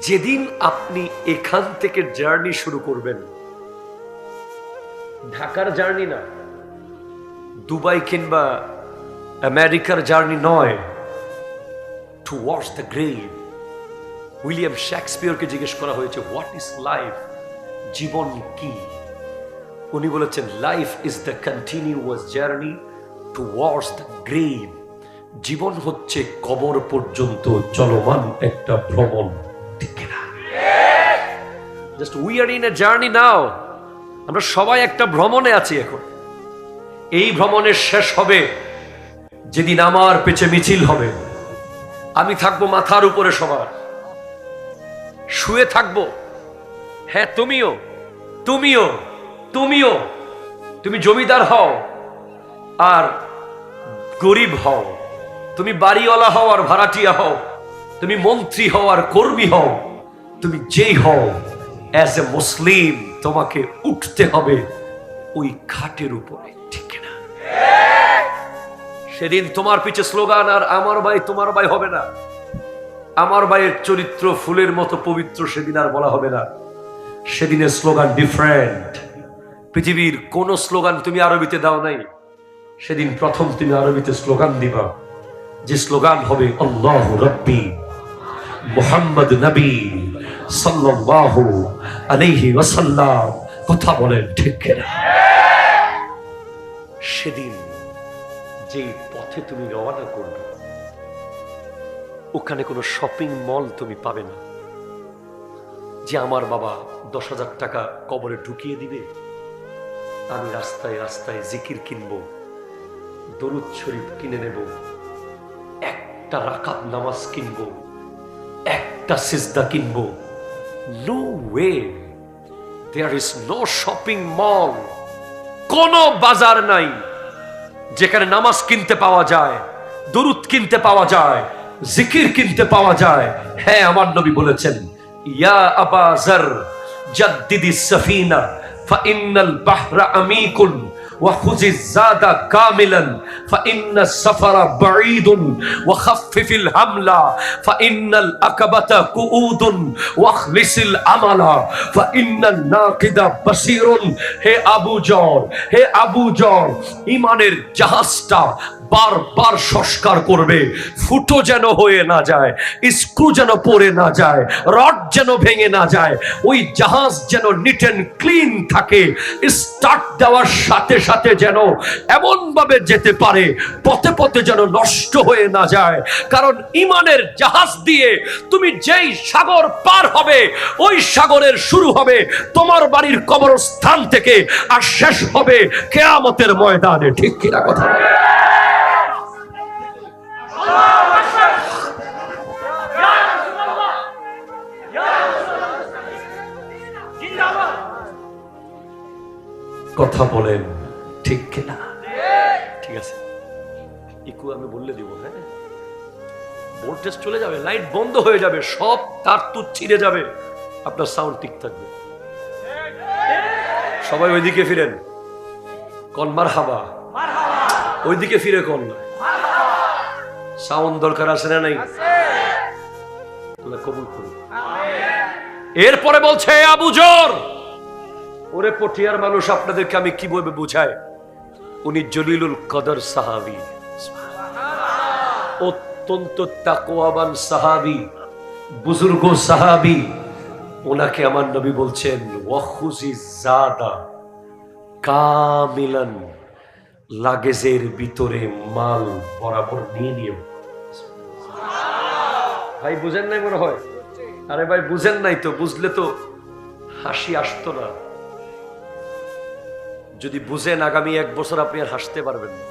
যেদিন আপনি এখান থেকে জার্নি শুরু করবেন, ঢাকার জার্নি না, দুবাই কিংবা আমেরিকার জার্নি নয়, টুয়ার্ডস দ্য গ্রেভ। উইলিয়াম শেক্সপিয়রকে জিজ্ঞেস করা হয়েছে, হোয়াট ইজ লাইফ, জীবন কি? উনি বলেছেন, life is the continuous journey towards the grave. জীবন হচ্ছে কবর পর্যন্ত চলমান একটা ভ্রমণ। ঠিক না? Just we are in a journey now. আমরা সবাই একটা ভ্রমণে আছি এখন। এই ভ্রমণের শেষ হবে যেদিন আমার পেছনে মিছিল হবে। আমি থাকবো মাথার উপরে, সবার শুয়ে থাকবো। হ্যাঁ, তুমিও তুমিও তুমিও তুমি জমিদার হও আর গরিব হও, তুমি বাড়িওয়ালা হও আর ভাড়াটিয়া হও, তুমি মন্ত্রী হও আর কর্মী হও, তুমি যেই হও, অ্যাজ এ মুসলিম তোমাকে উঠতে হবে ওই খাটের উপরে। ঠিক না? সেদিন তোমার পিছে স্লোগান আর আমার ভাই তোমার ভাই হবে না। আমার ভাইয়ের চরিত্র ফুলের মতো পবিত্র সেদিন আর বলা হবে না। সেদিনের স্লোগান ডিফারেন্ট। পৃথিবীর কোন স্লোগান তুমি আরবিতে দাও নাই। সেদিন প্রথম তুমি আরবিতে স্লোগান দিবা, যে স্লোগান হবে আল্লাহু রাব্বি মুহাম্মদ নবী সাল্লাল্লাহু আলাইহি ওয়াসাল্লাম। কথা বলেন ঠিক কিনা? সেদিন যে পথে তুমি রওনা করবে, ওখানে কোনো শপিং মল তুমি পাবে না যে আমার বাবা 10,000 টাকা কবরে ঢুকিয়ে দিবে। আমি রাস্তায় রাস্তায় জিকির কিনবো, দরুদ শরীফ কিনে নেব, একটা রাকাত নামাজ কিনবো, একটা সিজদা কিনবো। No way, there is no shopping mall. কোন বাজার নাই যেখানে নামাজ কিনতে পাওয়া যায়, দরুদ কিনতে পাওয়া যায়, জিকির কিনতে পাওয়া যায়। হ্যাঁ, আমার নবী বলেছেন, ইয়া আবা যার জাদ্দিদিস সাফিনা ফাইন্নাল বাহরা আমিকুন وخذ الزاد كاملا فإن السفر بعيد وخفف الحمل فإن العقبة قعود واخلص العمل فإن الناقد بصير। হে আবু জর, হে আবু জর, ঈমানের জাহাজটা বারবার সংস্কার করবে, ফুটো যেন হয়ে না যায়, স্ক্রু যেন পড়ে না যায়, রড যেন ভেঙে না যায়। ওই জাহাজ যেন নিট এন্ড ক্লিন থাকে। স্টার্ট দেওয়ার সাথে সাথে যেন এমন ভাবে যেতে পারে, পথে পথে যেন নষ্ট হয়ে না যায়। কারণ ঈমানের জাহাজ দিয়ে তুমি যেই সাগর পার হবে, ওই সাগরের শুরু হবে তোমার বাড়ির কবরস্থান থেকে আর শেষ হবে কিয়ামতের ময়দানে। ঠিক কিনা কথা? কথা বলেন ঠিক কিনা? ঠিক আছে, একটু আমি বললে দিব। হ্যাঁ, ভোল্টেজ চলে যাবে, লাইট বন্ধ হয়ে যাবে, সব তার তুত ছিঁড়ে যাবে, আপনার সাউন্ড ঠিক থাকবে। সবাই ওইদিকে ফিরেন, কন মারহাবা। ওইদিকে ফিরে কন না। সাউন্ড দরকার আছে না নাই? আল্লাহ কবুল করুন। এরপরে বলছে, আবু জর, ওরে পটিয়ার মানুষ, আপনাদেরকে আমি কিভাবে বুঝাই? উনি জলিলুল কদর সাহাবী, অত্যন্ত তাকওয়াবান সাহাবী, বুজুর্গ সাহাবী। ওনাকে আমার নবী বলছেন, ওয়াখুজি জাদা কামিলান, লাগেজের ভিতরে মাল বরাবর নিয়ে নিও। ভাই বুঝেন নাই মনে হয়? আরে ভাই বুঝেন নাই তো, বুঝলে তো হাসি আসতো না। যদি বুঝেন, আগামী 1 বছর আপনি আর হাসতে পারবেন না।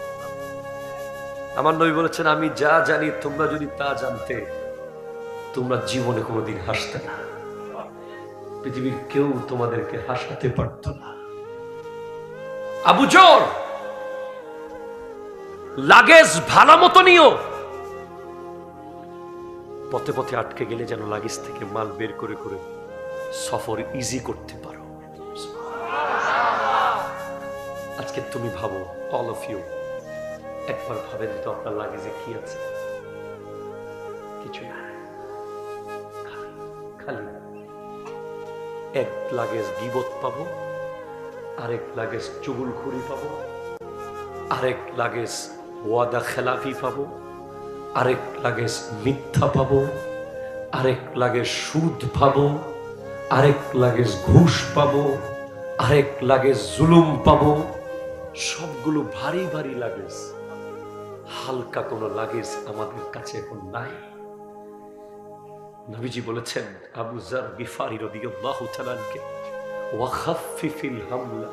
আমার নবী বলেছেন, আমি যা জানি তোমরা যদি তা জানতে, তোমরা জীবনে কোনোদিন হাসতে না। পৃথিবীর কেউ তোমাদেরকে হাসাতে পারত না। আবু জর, লাগেজ ভালো মতো নিও। পথে পথে আটকে গেলে যেন লাগেজ থেকে মাল বের করে করে সফর ইজি করতে পারো। আজকে তুমি ভাবো, অল অফ ইউ একবার ভাবেন তো আপনার লাগেজে কি আছে? কিছু না, খালি খালি এক লাগেজ গীবত পাবো, আরেক লাগেজ চুগলখুরি পাবো, আরেক লাগেজ ওয়াদা খেলাফি পাবো, আরেক লাগেজ মিথ্যা পাবো, আরেক লাগেজ সুদ পাবো, আরেক লাগেজ ঘুষ পাবো, আরেক লাগেজ জুলুম পাবো। সবগুলো ভারী ভারী লাগেজ, হালকা কোনো লাগেজ আমাদের কাছে এখন নাই। নবীজি বলেছেন আবু যার গিফারি রাদিয়াল্লাহু তাআলা আনহু, ওয়া খাফফিফিল হামলা,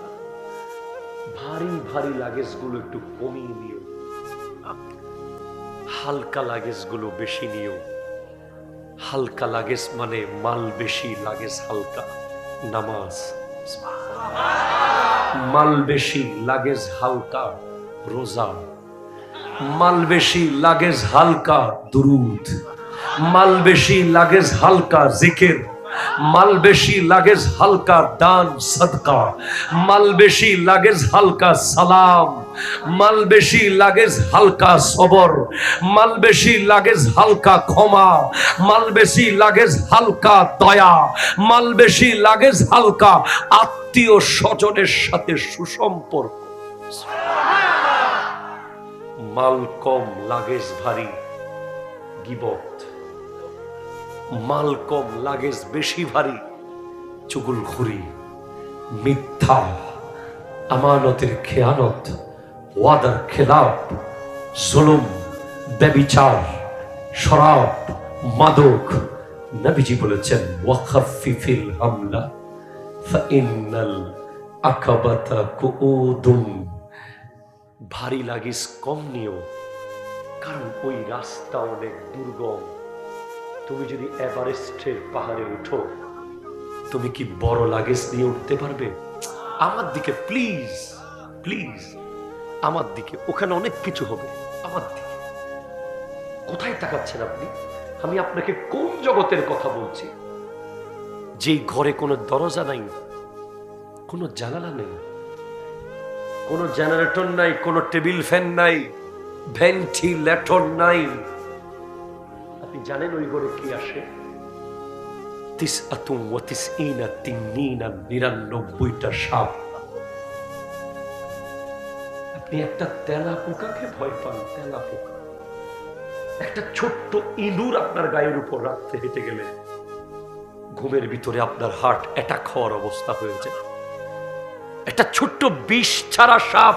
ভারী ভারী লাগেজগুলো একটু কমিয়ে নিও, হালকা লাগেজগুলো বেশি নিও। হালকা লাগেজ মানে মাল বেশি, লাগেজ হালকা, নামাজ। মাল বেশি, লাগেজ হালকা, রোজা। মাল বেশি, লাগেজ হালকা, দুরুদ। মাল বেশি, লাগেজ হালকা, জিকির। মাল বেশি, লাগেজ হালকা, দান সদকা। মাল বেশি, লাগেজ হালকা, সালাম। মাল বেশি, লাগেজ হালকা, সবর। মাল বেশি, লাগেজ হালকা, ক্ষমা। মাল বেশি, লাগেজ হালকা, দয়া। মাল বেশি, লাগেজ হালকা, আত্মীয় স্বজনের সাথে সুসম্পর্ক। মাল কম, লাগেজ ভারী, গীবত। মাল কম, লাগেজ বেশি ভারী, চুগলখুরি, মিথ্যা, আমানতের খেয়ানত, ওয়াদার খেলাফ, জুলুম, ব্যভিচার, শরাব, মাদক। নবীজি বলেছেন ওয়াখাফিফিল হামলা ফাইন্নাল আকাবাতা কুউদুন, ভারী লাগেজ কম নিও, কারণ ওই রাস্তা অনেক দুর্গম। তুমি যদি এভারেস্টের পাহাড়ে উঠো, তুমি কি বড় লাগেজ নিয়ে উঠতে পারবে? আমার দিকে প্লিজ, প্লিজ আমার দিকে, ওখানে অনেক কিছু হবে। আমার দিকে কোথায় তাকাচ্ছেন আপনি? আমি আপনাকে কোন জগতের কথা বলছি? যেই ঘরে কোনো দরজা নাই, কোনো জানালা নেই, কোনো জেনারেটর নাই, কোনো টেবিল ফ্যান নাই, ভেন্টিলেটর নাই। আপনি জানেন ওই ঘরে কি আসে? 99টা সাপ। আপনি একটা তেলা পোকাকে ভয় পান, তেলা পোকা। একটা ছোট্ট ইঁদুর আপনার গায়ের উপর রাখতে হেঁটে গেলে ঘুমের ভিতরে আপনার হার্ট অ্যাটাক হওয়ার অবস্থা হয়ে যায়। একটা ছোট্ট বিষ ছাড়া সাপ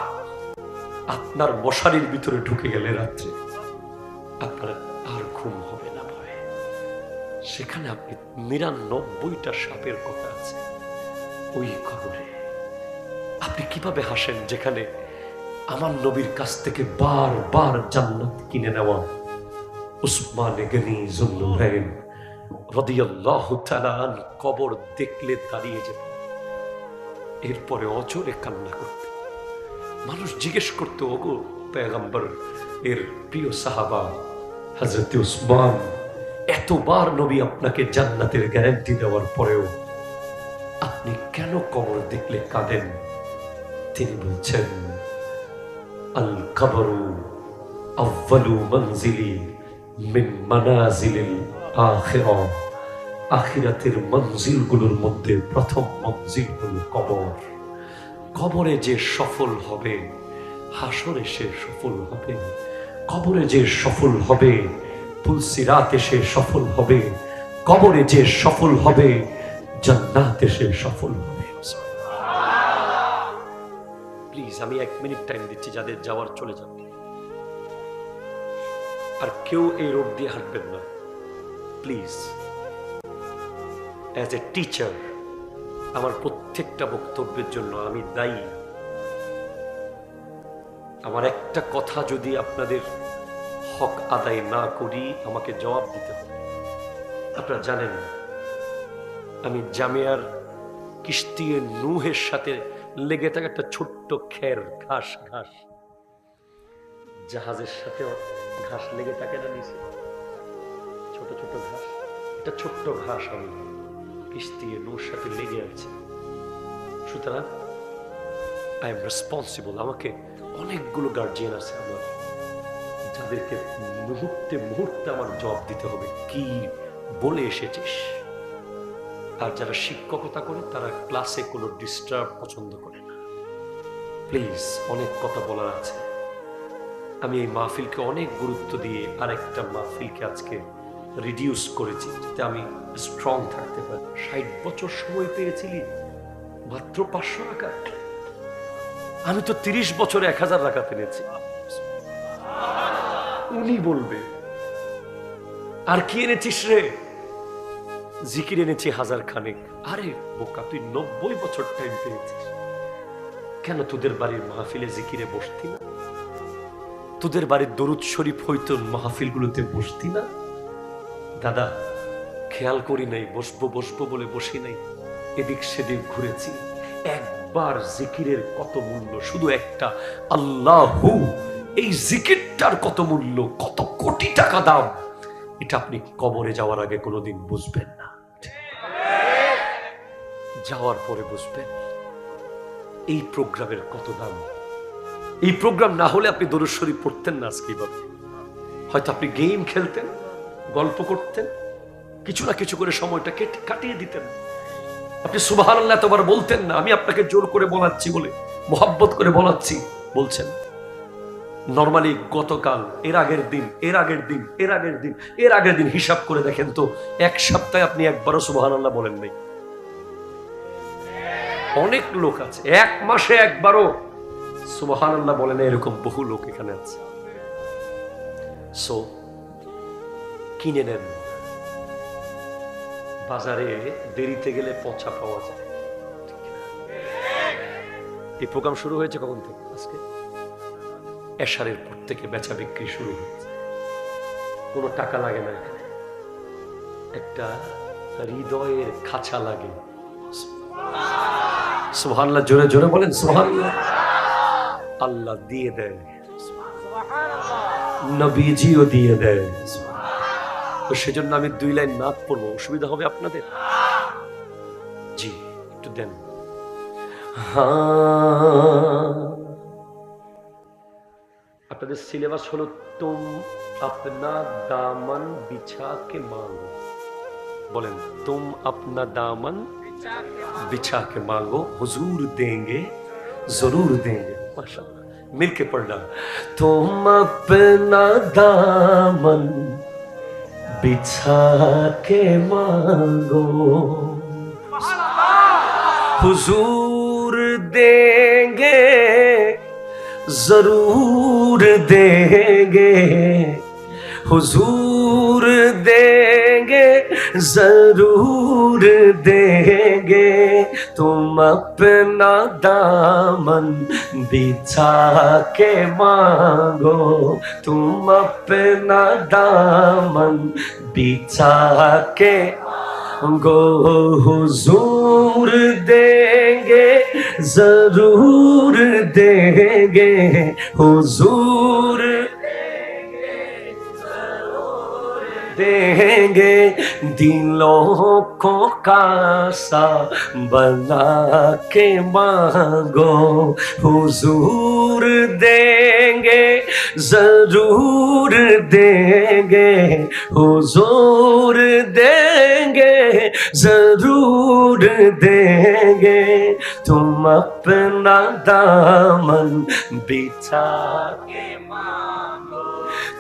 আপনার মশারির ভিতরে ঢুকে গেলে রাত্রে আপনার আর ঘুম হবে না ভয়ে। সেখানে আপনি 99টা সাপের কথা আছে ওই কবরে। আপনি কিভাবে হাসেন যেখানে আমার নবীর কাছ থেকে বারবার জান্নাত কিনে নেওয়া উসমান গনি যুন্নুরাইন রাদিয়াল্লাহু তাআলা আনহু কবর দেখলে দাঁড়িয়ে যেত, এরপরে অজরে কান্না করতে। মানুষ জিজ্ঞেস করতো, ওগো পয়গম্বর এর প্রিয় সাহাবা হযরত উসমান, এতবার নবী আপনাকে জান্নাতের গ্যারান্টি দেওয়ার পরেও আপনি কেন কবর দেখলে কাঁদেন? তিনি বলছেন আল কবরু আউয়ালু মানজিলি মিন মানাজিলিল আখিরাহ, আখিরাতের মঞ্জিলগুলোর মধ্যে প্রথম মঞ্জিল হলো কবর। কবরে যে সফল হবে হাসরে সে সফল হবে, কবরে যে সফল হবে পুলসিরাতে সে সফল হবে, কবরে যে সফল হবে জান্নাতে সে সফল হবে। প্লিজ আমি 1 মিনিট টাইম দিচ্ছি, যাদের যাওয়ার চলে যাবে। আর কেউ এই রোড দিয়ে হাঁটবেন না প্লিজ। অ্যাজ এ টিচার আমার প্রত্যেকটা বক্তব্যের জন্য আমি দায়ী। আমার একটা কথা যদি আপনাদের হক আদায় না করি আমাকে জবাব দিতে হবে। আপনারা জানেন আমি জামিয়ার কিস্তিয়ে নূহের সাথে লেগে থাকা একটা ছোট্ট খের, ঘাস, জাহাজের সাথে ঘাস লেগে থাকে না নিচে, ছোট ছোট ঘাস। এটা ছোট্ট ঘাস আমি কিস্তিয়ে নূর সাথে লেগে আছে। সুতরাং আই এম রেসপন্সিবল। আমাকে অনেকগুলো গার্জিয়ান আছে আমার, যাদেরকে মুহূর্তে মুহূর্তে আমার জবাব দিতে হবে। কি বলে এসেছিস, আর যারা শিক্ষকতা করে তারা ক্লাসে কোনো ডিস্টার্ব পছন্দ করে না। প্লিজ, অনেক কথা বলার আছে। আমি এই মাহফিলকে অনেক গুরুত্ব দিয়ে আরেকটা মাহফিলকে আজকে রিডিউস করেছি, যাতে আমি স্ট্রং থাকতে পারি। 60 বছর সময় পেয়েছিলি, মাত্র 500 রাকাত। আমি তো 30 বছরে 1000 রাকাত এনেছি। উনি বলবে আর কি এনেছিস রে? জিকির এনেছি 1000 খানেক। আরে বোকা, তুই 90 বছর টাইম পেয়েছিস, কেন তোদের বাড়ির মাহফিলে জিকিরে বসতি না? তোদের বাড়ির দরুদ শরীফ হইতো মাহফিলগুলোতে বসতি না? দাদা, খেয়াল করি নাই, বসবো বসবো বলে বসি নাই, এদিক সেদিক ঘুরেছি। একবার জিকিরের কত মূল্য, শুধু একটা আল্লাহু, এই জিকিরটার কত মূল্য, কত কোটি টাকা দাম, এটা আপনি কবরে যাওয়ার আগে কোনোদিন বুঝবেন না, যাওয়ার পরে বুঝবেন এই প্রোগ্রামের কত দাম। এই প্রোগ্রাম না হলে আপনি দরুদ শরীফ পড়তেন না আজকে এইভাবে। হয়তো আপনি গেম খেলতেন, গল্প করতেন, কিছু না কিছু করে সময়টা কাটিয়ে দিতেন। আপনি সুবহানাল্লাহ এতবার বলতেন না, আমি আপনাকে জোর করে বলাচ্ছি বলে, মোহাব্বত করে বলাচ্ছি বলছেন। নর্মালি গতকাল, এর আগের দিন, এর আগের দিন, এর আগের দিন, এর আগের দিন হিসাব করে দেখেন তো, এক সপ্তাহে আপনি একবারও সুবহানাল্লাহ বলেন নাই। অনেক লোক আছে এক মাসে একবারও সুবহানাল্লাহ বলে না, এরকম বহু লোক এখানে আছে। সো কিনে নেন, বাজারে দেরিতে গেলে পচা পাওয়া যায়। এই প্রোগ্রাম শুরু হয়েছে কখন থেকে? আজকে এশারের পর থেকে বেচা বিক্রি শুরু হয়েছে। কোনো টাকা লাগে না, এখানে একটা হৃদয়ের খাঁচা লাগে। সুবহানাল্লাহ, জোরে জোরে বলেন সুবহানাল্লাহ। আল্লাহ দিয়ে দেয়, নবীজিও দিয়ে দেয়। তো সেজন্য আমি 2 লাইন নাত পড়বো, অসুবিধা হবে আপনাদের? জি, একটু দেন। আপনাদের সিলেবাস হলো তুম আপনা দামন বিছা কে মাঙ্গো। বলেন, তুম আপনা দামন बिछा के मांगो हुजूर देंगे जरूर देंगे। माशाअल्लाह, मिलके पढ़ना। तुम अपना दामन बिछा के मांगो हुजूर देंगे जरूर देंगे, हुजूर देंगे जरूर देंगे। तुम अपना दामन बिछा के मांगो, तुम अपना दामन बिछा के मांगो, हुजूर देंगे जरूर देंगे, हुजूर देंगे। दिलों को कासा बना के मांगो, हुजूर देंगे जरूर देंगे, हुजूर देंगे जरूर देंगे। तुम अपना दामन बिछा के मांगो,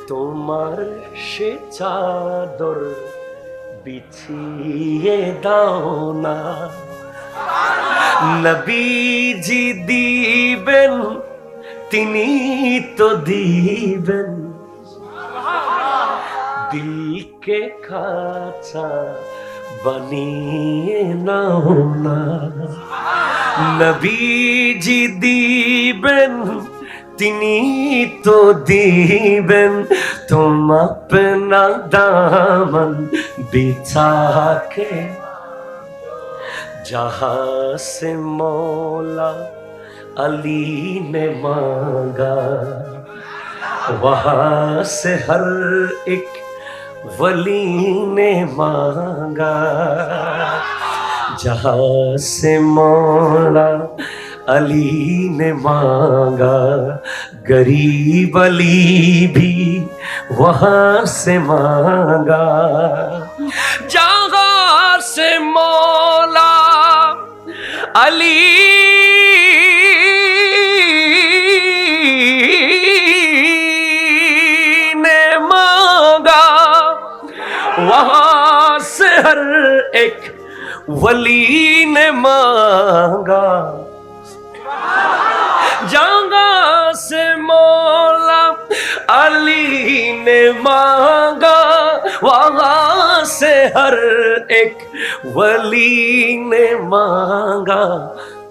তোমার সে চাদর বিছিয়ে দাও না, নবীজি দিবেন তিনি তো দিবেন, দিলকে খাঁচা বানিয়ে নাও না, নবীজি দিবেন তিনি তো দিবেন। तुम अपना दामन बिछा के, जहां से मौला अली ने मांगा, वहां से हर एक वली ने मांगा। जहां से मौला अली ने मांगा, गरीब अली भी वहां से मांगा। जहां से मौला अली ने मांगा वहां से हर एक वली ने मांगा, जगह से मौला अली ने मांगा, वहां से हर एक वली ने मांगा।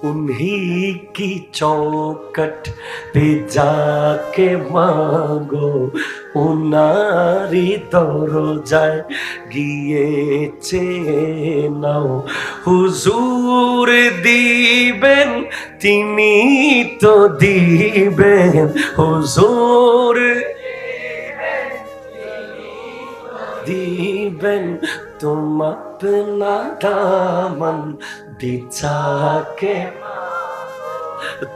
उन्हीं की चौखट पे जाके मांगो, उनारी दरजाয় গিয়েছে নাও। হুজুর দিবেন তিনি তো দিবেন, হুজুর দিবেন तुम अपना दामन बिछा के,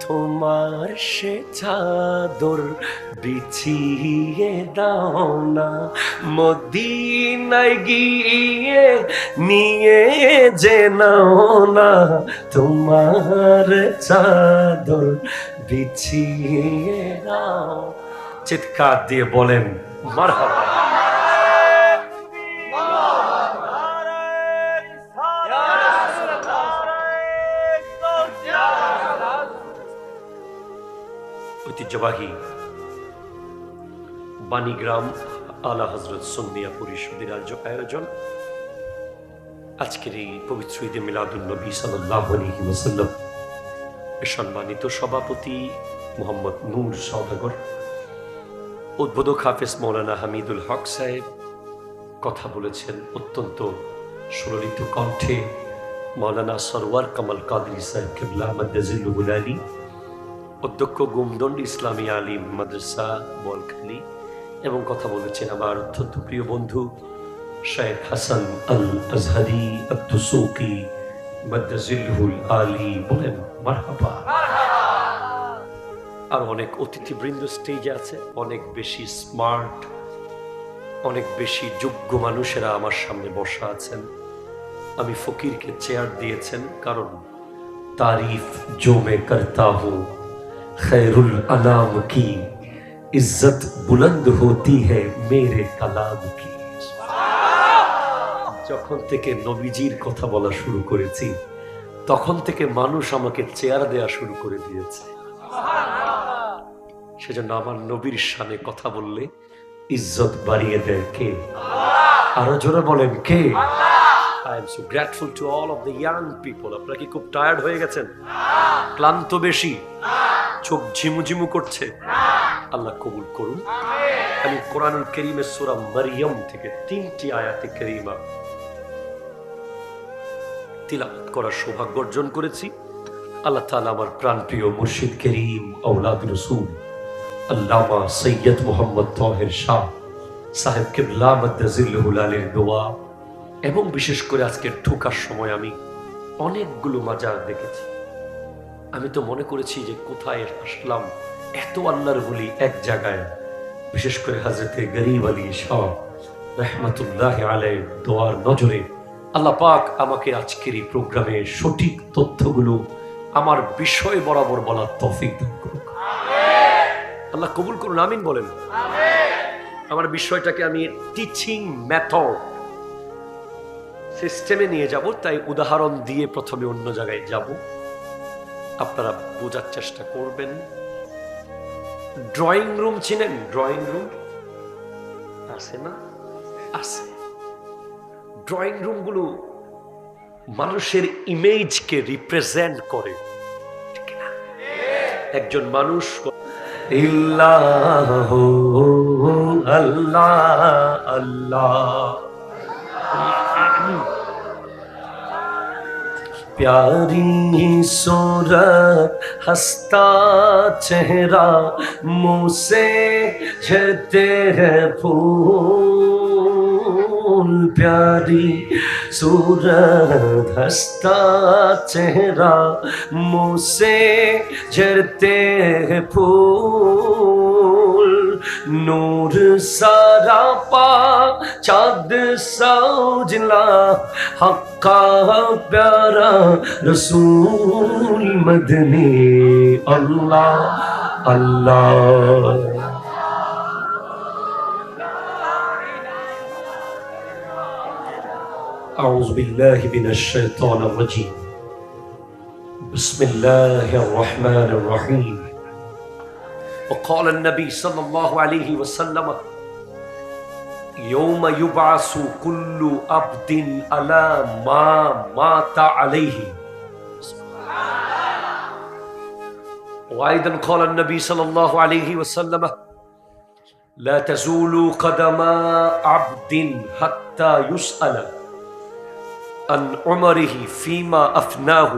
তোমার সে চাদর বিছিয়ে দাও না, মদিনায় গিয়ে নিয়ে যে নাও না, তোমার চাদর বিছিয়ে দাও। চিৎকার দিয়ে বলেন মারহাবা। ঐতিহ্যবাহী বাণীগ্রাম আলা হযরত সুন্নিয়া পরিষদের আয়োজন আজকের এই পবিত্র ঈদে মিলাদুন নবী সাল্লাল্লাহু আলাইহি ওয়াসাল্লাম এর সম্মানিত সভাপতি মোহাম্মদ নূর সওদাগর, উদ্বোধক হাফেজ মাওলানা হামিদুল হক সাহেব কথা বলেছেন অত্যন্ত সুললিত কণ্ঠে, মাওলানা সরওয়ার কামাল কাদরি সাহেব কিবলা মাদ্দাজিলুল আলী, অধ্যক্ষ গুমদন্ড ইসলামী আলিম মাদ্রাসা বোয়ালখালী, এবং কথা বলেছেন আমার অত্যন্ত প্রিয় বন্ধু শেখ হাসান আল আজহারি আদ-দুসুকি মাদ্দাজিলুল আলী। বলেন মারহাবা। আর অনেক অতিথিবৃন্দ স্টেজে আছে, অনেক বেশি স্মার্ট, অনেক বেশি যোগ্য মানুষেরা আমার সামনে বসা আছেন। আমি ফকিরকে চেয়ার দিয়েছেন কারণ तारीफ जो मैं करता हूँ खैरुल अनाम की इज्जत बुलंद होती है मेरे कलाम की। যখন থেকে নবীজির কথা বলা শুরু করেছি তখন থেকে মানুষ আমাকে চেয়ার দেয়া শুরু করে দিয়েছে। সেজন্য আমার নবীর শানে কথা বললে ইজ্জত বাড়িয়ে দেয় কে? আরো জোরে বলেন কে? I am so grateful to all of the young people. আপনারা কি খুব টায়ার্ড হয়ে গেছেন? ক্লান্ত বেশি? চোখ ঝিমুঝিমু করছে? আল্লাহ কবুল করুন। আমি কোরআনুল কারীমের সূরা মারইয়াম থেকে 3টি আয়াতে কারীমা তিলাওয়াত করার সৌভাগ্য অর্জন করেছি। আল্লাহ তাআলা আমার প্রাণপ্রিয় মুর্শিদ করিম আওলাদ রাসূল আল্লামা সৈয়দ মোহাম্মদ তাহের শাহ সাহেব কিবলা মাদ্দাজিলুল আলীর দোয়া, এবং বিশেষ করে আজকে ঢোকার সময় আমি অনেকগুলো মাজার দেখেছি। আমি তো মনে করেছি যে কোথায় আসলাম, এত আল্লাহর ওলি এক জায়গায়। বিশেষ করে হযরতে গরিব আলী শাহ রাহমাতুল্লাহি আলাইহি দোয়ার নজরে আল্লাহ পাক আমাকে আজকের এই প্রোগ্রামে সঠিক তথ্যগুলো আমার বিষয় বরাবর বলার তৌফিক দান করুন। আল্লাহ কবুল করুন, আমিন বলেন। আমার বিষয়টাকে আমি টিচিং মেথড সিস্টেমে নিয়ে যাব, তাই উদাহরণ দিয়ে প্রথমে অন্য জায়গায় যাব, আপনারা বোঝার চেষ্টা করবেন। ড্রয়িং রুম চিনেন? ড্রয়িং রুম আছে না? আছে। ড্রয়িং রুমগুলো মানুষের ইমেজকে রিপ্রেজেন্ট করে, ঠিক না? একজন মানুষ ইল্লাহু আল্লাহ আল্লাহ प्यारी सूरत हंसता चेहरा मुँह से झरते हैं फूल, प्यारी सूरत हंसता चेहरा मुँह से झरते हैं फूल, नूर सारा पा चाँद सा उजला हक्का प्यारा रसूल मदनी अल्लाह अल्लाह। أعوذ بالله من الشيطان الرجيم بسم الله الرحمن الرحيم وقال النبي صلى الله عليه وسلم يوم يبعث كل عبد على ما مات عليه وأيضا قال النبي صلى الله عليه وسلم لا تزول قدم عبد حتى يسأل عن عمره فيما أفناه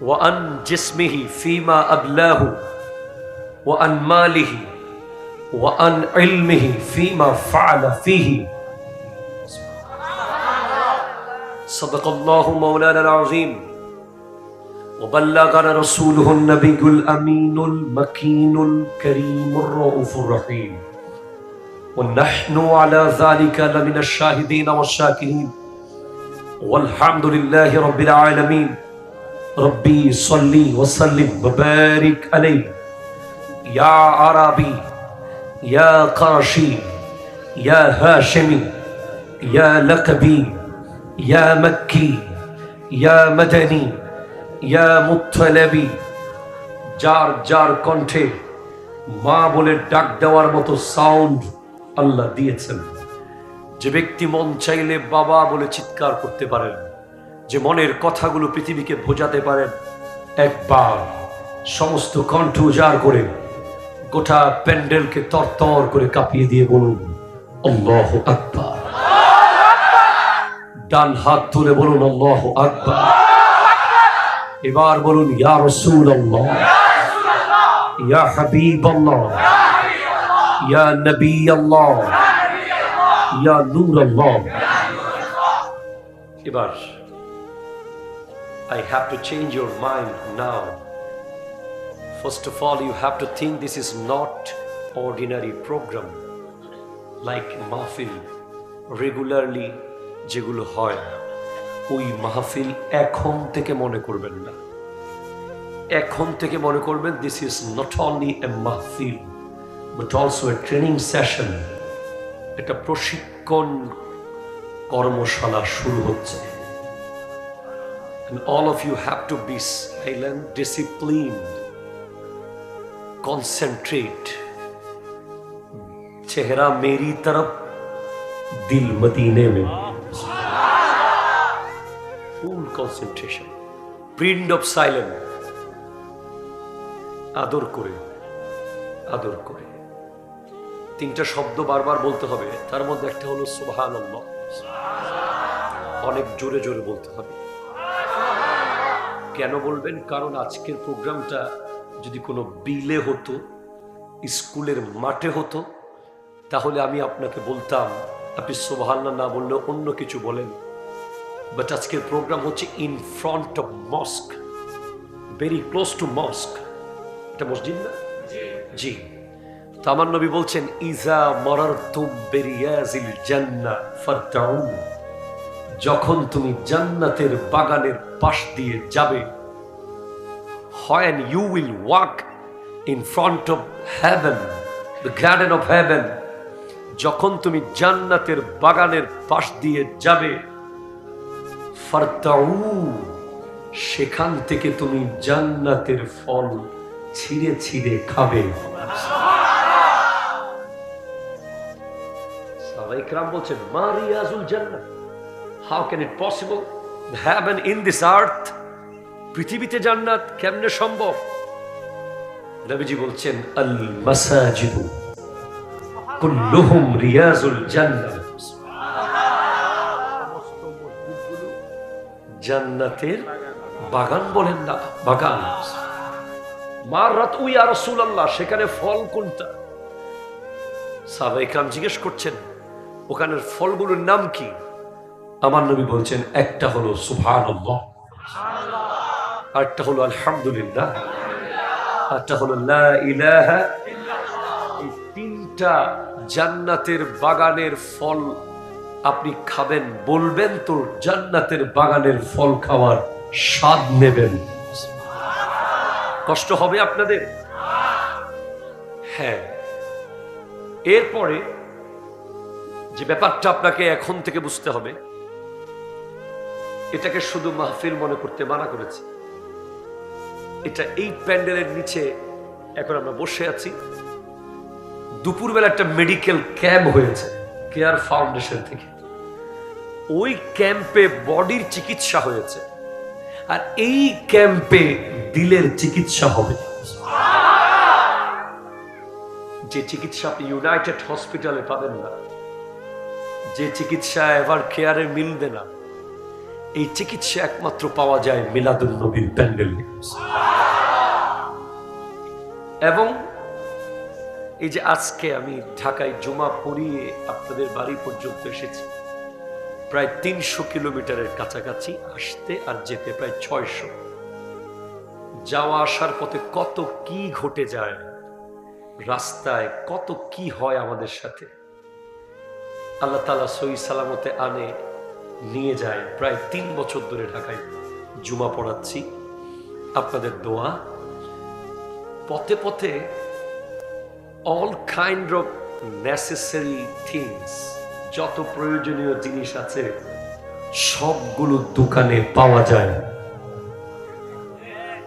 وعن جسمه فيما أبلاه وعن ماله وعن علمه فيما فعل فيه صدق الله مولانا العظيم وبلغنا رسوله النبي الأمين المكين الكريم الرؤوف الرحيم ونحن على ذلك لمن الشاهدين والشاكرين والحمد لله رب العالمين ربي صلي وسلم وبارك عليه يا عربي يا قرشي يا هاشمي يا لقبي يا مكي يا مدني يا مطلبي যার যার কণ্ঠে মা বলে ডাক দেওয়ার মতো সাউন্ড আল্লাহ দিয়েছেন, যে ব্যক্তি মন চাইলে বাবা বলে চিৎকার করতে পারেন, যে মনের কথাগুলো পৃথিবীকে বোঝাতে পারেন, একবার সমস্ত কণ্ঠ উজাড় করে গোটা প্যান্ডেলকে তরতর করে কাঁপিয়ে দিয়ে বলুন আল্লাহু আকবার। ডান হাত তুলে বলুন আল্লাহু আকবার। এবার বলুন ইয়া রাসূলুল্লাহ, ইয়া হাবিবাল্লাহ, ইয়া নবী আল্লাহ, ইয়া নূর আল্লাহ। এবার I have to change your mind now. First of all, you have to think this is not ordinary program like মাহফিল রেগুলারলি যেগুলো হয়, ওই মাহফিল এখন থেকে মনে করবেন না। এখন থেকে মনে করবেন this is not only a মাহফিল but also a training session. এটা প্রশিক্ষণ কর্মশালা শুরু হচ্ছে। And all of you have to be silent, disciplined, concentrate. चेहरा मेरी तरफ, दिल मदीने में। Full concentration. Period of silence. আদর করে আদর করে তিনটা শব্দ বারবার বলতে হবে। তার মধ্যে একটা হলো সুবহানাল্লাহ, অনেক জোরে জোরে বলতে হবে। কেন বলবেন? কারণ আজকের প্রোগ্রামটা যদি কোনো বিলে হতো, স্কুলের মাঠে হতো, তাহলে আমি আপনাকে বলতাম আপনি সুবহানাল্লাহ না বললে অন্য কিছু বলেন। বাট আজকের প্রোগ্রাম হচ্ছে in front of mosque, very close to mosque. এটা মসজিদ না? জি। তো আমার নবী বলছেন ইজা মারারতুম বিরিয়াজিল জান্নাহ ফারতাউন, যখন তুমি জান্নাতের বাগানের পাশ দিয়ে যাবে, when you will walk in front of heaven, the garden of heaven, যখন তুমি জান্নাতের বাগানের পাশ দিয়ে যাবে, ফারতাউ, সেখান থেকে তুমি জান্নাতের ফল ছিঁড়ে ছিঁড়ে খাবে। সাহাবায়ে কেরাম বলছেন মারিয়াজুল জান্নাহ, how can it possible? Heaven in this earth, পৃথিবীতে জান্নাত কেমনে সম্ভব? নবীজি বলছেন আল মাসাজিদু কুল্লুহুম রিয়াজুল জান্নাহ, সমস্ত মসজিদগুলো জান্নাতের বাগান। বলেন না বাগান। মারাত ইয়া রাসূলুল্লাহ, সেখানে ফল কোনটা? সাহাবায়ে কেরাম জিজ্ঞেস করছেন ওখানের ফলগুলোর নাম কি? আমার নবী বলছেন একটা হলো সুবহানাল্লাহ, আরেকটা হলো আলহামদুলিল্লাহ, আরেকটা হলো লা ইলাহা ইল্লাল্লাহ। এই কোনটা জান্নাতের বাগানের ফল আপনি খাবেন, বলবেন তো জান্নাতের বাগানের ফল খাওয়ার স্বাদ নেবেন। কষ্ট হবে আপনাদের? হ্যাঁ। এরপরে যে ব্যাপারটা আপনাকে এখন থেকে বুঝতে হবে, এটাকে শুধু মাহফিল মনে করতে মানা করেছে। এটা এই প্যান্ডেলের নিচে এখন আমরা বসে আছি, দুপুরবেলা একটা মেডিকেল ক্যাম্প হয়েছে কেয়ার ফাউন্ডেশন থেকে। ওই ক্যাম্পে বডির চিকিৎসা হয়েছে, আর এই ক্যাম্পে দিলের চিকিৎসা হবে। যে চিকিৎসা আপনি ইউনাইটেড হসপিটালে পাবেন না, যে চিকিৎসা এভার কেয়ারে মিলবে না, এই চিকিৎসা একমাত্র পাওয়া যায় মিলাদুন নবীর প্যান্ডেলে। এবং এই যে আজকে আমি ঢাকায় জুমা পড়িয়ে আপনাদের বাড়ি পর্যন্ত এসেছি, প্রায় 300 কিলোমিটারের কাছাকাছি, আসতে আর যেতে প্রায় 600। যাওয়া আসার পথে কত কি ঘটে যায়, রাস্তায় কত কি হয় আমাদের সাথে। আল্লাহ তাআলা সহি সালামতে আনে নিয়ে যায়। প্রায় 3 বছর ধরে ঢাকায় জুমা পড়াচ্ছি, আপনাদের দোয়া। পথে পথে all kind of necessary things, যত প্রয়োজনীয় জিনিস আছে সবগুলো দোকানে পাওয়া যায়,